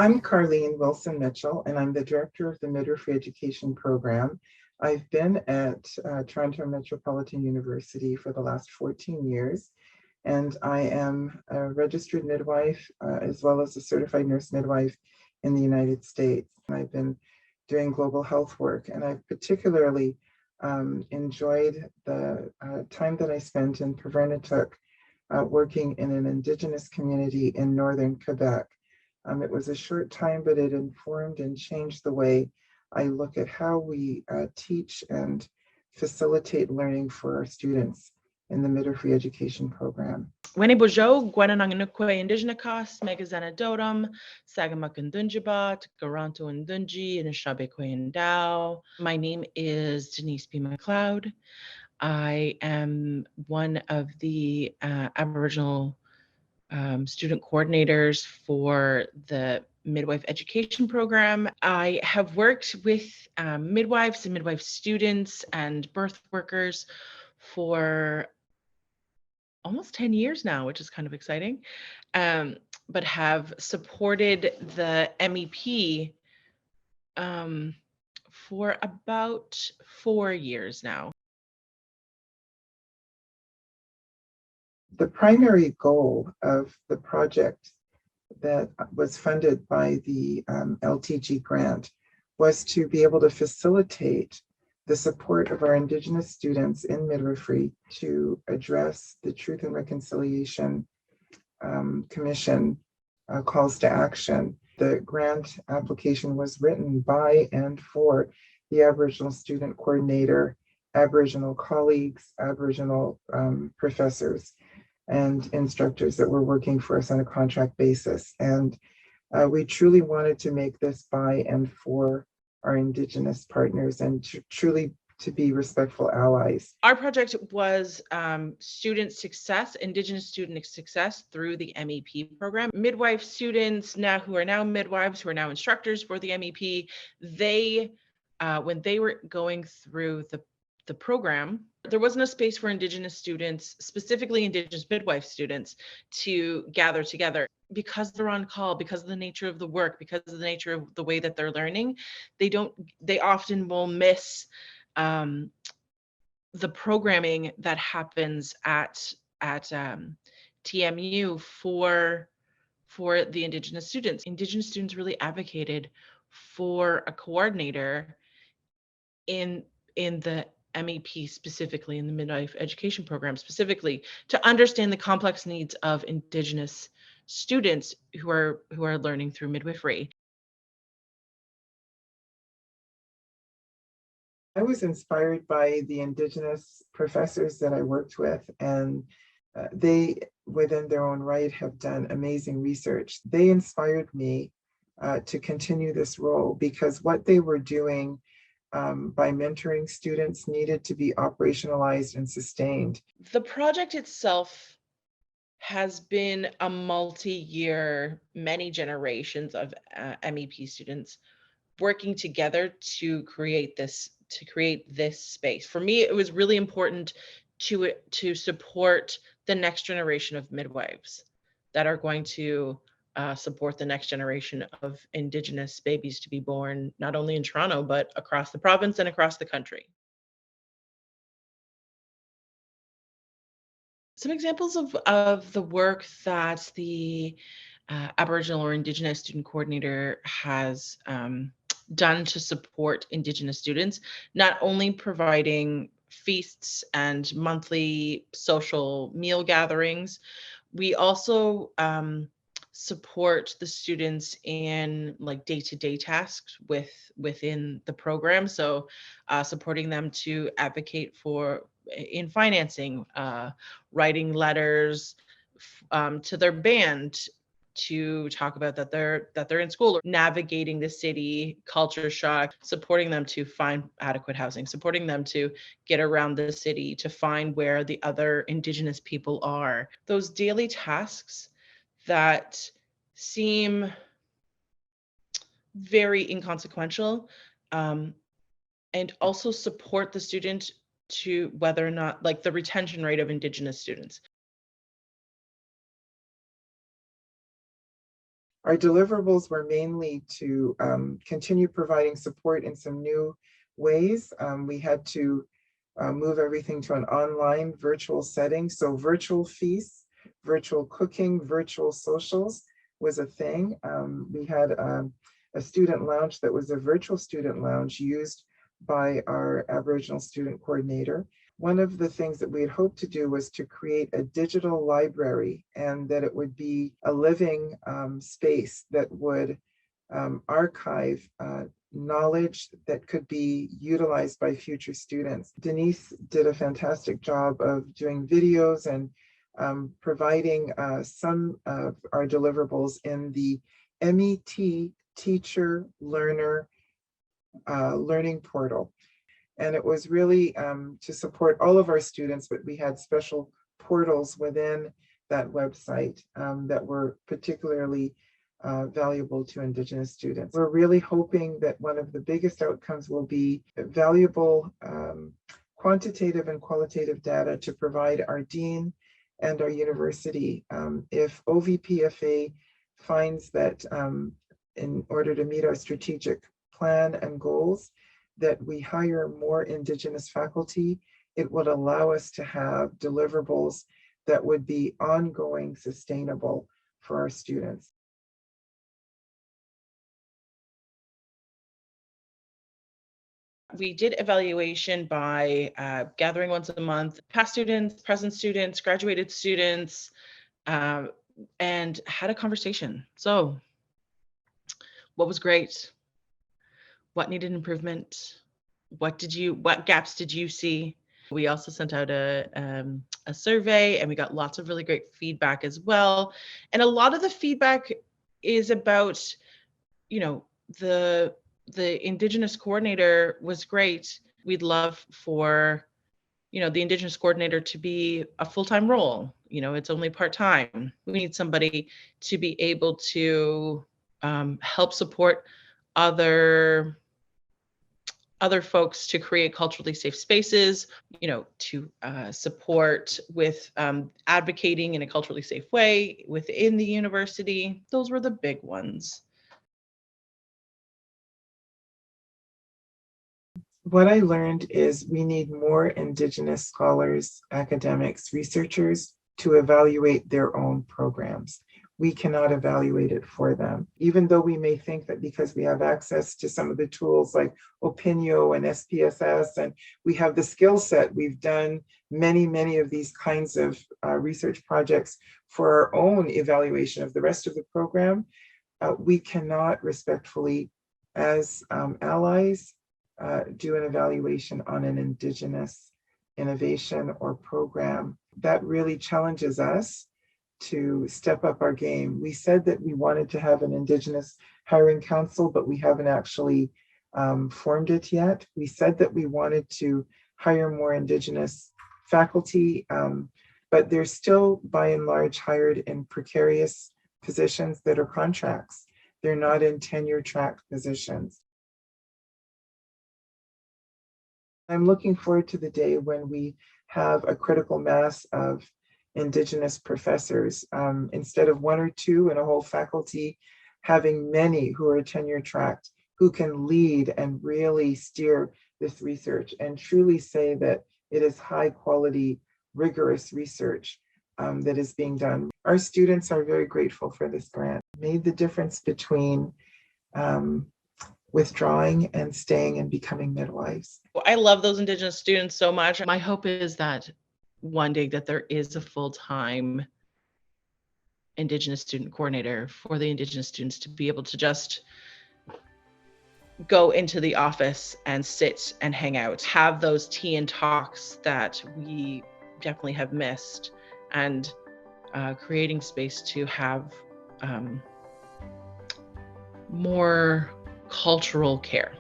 I'm Carlene Wilson Mitchell, and I'm the director of the Midwifery Education Program. I've been at Toronto Metropolitan University for the last 14 years, and I am a registered midwife as well as a certified nurse midwife in the United States. And I've been doing global health work, and I've particularly enjoyed the time that I spent in Provost working in an Indigenous community in northern Quebec. It was a short time, but it informed and changed the way I look at how we teach and facilitate learning for our students in the midwifery education program. Wene bojo, Gwenananganukwe Indigenous, Megazana Dodum, Sagamakandunjibat, Garanto and Dunji, and Shabekwe and Dow. My name is Denise B. McLeod. I am one of the Aboriginal student coordinators for the midwife education program. I have worked with midwives and midwife students and birth workers for almost 10 years now, which is kind of exciting, but have supported the MEP for about 4 years now. The primary goal of the project that was funded by the LTG grant was to be able to facilitate the support of our Indigenous students in midwifery to address the Truth and Reconciliation Commission calls to action. The grant application was written by and for the Aboriginal student coordinator, Aboriginal colleagues, Aboriginal professors, and instructors that were working for us on a contract basis. And we truly wanted to make this by and for our Indigenous partners and truly to be respectful allies. Our project was student success, Indigenous student success through the MEP program. Midwife students who are now midwives, who are now instructors for the MEP, they, when they were going through the program, there wasn't a space for Indigenous students, specifically Indigenous midwife students, to gather together. Because they're on call, because of the nature of the work, because of the nature of the way that they're learning, they often will miss the programming that happens at TMU for the Indigenous students. Indigenous students really advocated for a coordinator in the MEP, specifically in the midwife education program, specifically to understand the complex needs of Indigenous students who are learning through midwifery. I was inspired by the Indigenous professors that I worked with, and they, within their own right, have done amazing research. They inspired me to continue this role because what they were doing by mentoring students needed to be operationalized and sustained. The project itself has been a multi-year, many generations of MEP students working together to create this space. For me, it was really important to support the next generation of midwives that are going to support the next generation of Indigenous babies to be born, not only in Toronto, but across the province and across the country. Some examples of the work that the Aboriginal or Indigenous student coordinator has done to support Indigenous students, not only providing feasts and monthly social meal gatherings, we also support the students in like day-to-day tasks within the program. So supporting them to advocate in financing, writing letters to their band to talk about that they're in school, or navigating the city, culture shock, supporting them to find adequate housing, supporting them to get around the city, to find where the other Indigenous people are. Those daily tasks that seem very inconsequential, and also support the student to whether or not, like the retention rate of Indigenous students. Our deliverables were mainly to continue providing support in some new ways. We had to move everything to an online virtual setting. So virtual feasts, virtual cooking, virtual socials was a thing. We had a student lounge that was a virtual student lounge used by our Aboriginal student coordinator. One of the things that we had hoped to do was to create a digital library, and that it would be a living space that would archive knowledge that could be utilized by future students. Denise did a fantastic job of doing videos and providing some of our deliverables in the MET Teacher Learner Learning Portal. And it was really to support all of our students, but we had special portals within that website that were particularly valuable to Indigenous students. We're really hoping that one of the biggest outcomes will be valuable quantitative and qualitative data to provide our dean and our university. If OVPFA finds that in order to meet our strategic plan and goals, that we hire more Indigenous faculty, it would allow us to have deliverables that would be ongoing, sustainable for our students. We did evaluation by gathering once a month, past students, present students, graduated students, and had a conversation. So what was great? What needed improvement? What gaps did you see? We also sent out a survey, and we got lots of really great feedback as well. And a lot of the feedback is about, the Indigenous coordinator was great. We'd love for, the Indigenous coordinator to be a full-time role. It's only part-time. We need somebody to be able to help support other folks to create culturally safe spaces, to support with advocating in a culturally safe way within the university. Those were the big ones. What I learned is we need more Indigenous scholars, academics, researchers to evaluate their own programs. We cannot evaluate it for them. Even though we may think that because we have access to some of the tools like Opinio and SPSS, and we have the skill set, we've done many of these kinds of research projects for our own evaluation of the rest of the program, we cannot respectfully, as allies, do an evaluation on an Indigenous innovation or program. That really challenges us to step up our game. We said that we wanted to have an Indigenous hiring council, but we haven't actually formed it yet. We said that we wanted to hire more Indigenous faculty, but they're still by and large hired in precarious positions that are contracts. They're not in tenure track positions. I'm looking forward to the day when we have a critical mass of Indigenous professors, instead of one or two in a whole faculty, having many who are tenure tracked, who can lead and really steer this research and truly say that it is high quality, rigorous research that is being done. Our students are very grateful for this grant. It made the difference between withdrawing and staying and becoming midwives. I love those Indigenous students so much. My hope is that one day that there is a full-time Indigenous student coordinator for the Indigenous students to be able to just go into the office and sit and hang out, have those tea and talks that we definitely have missed, and creating space to have more cultural care.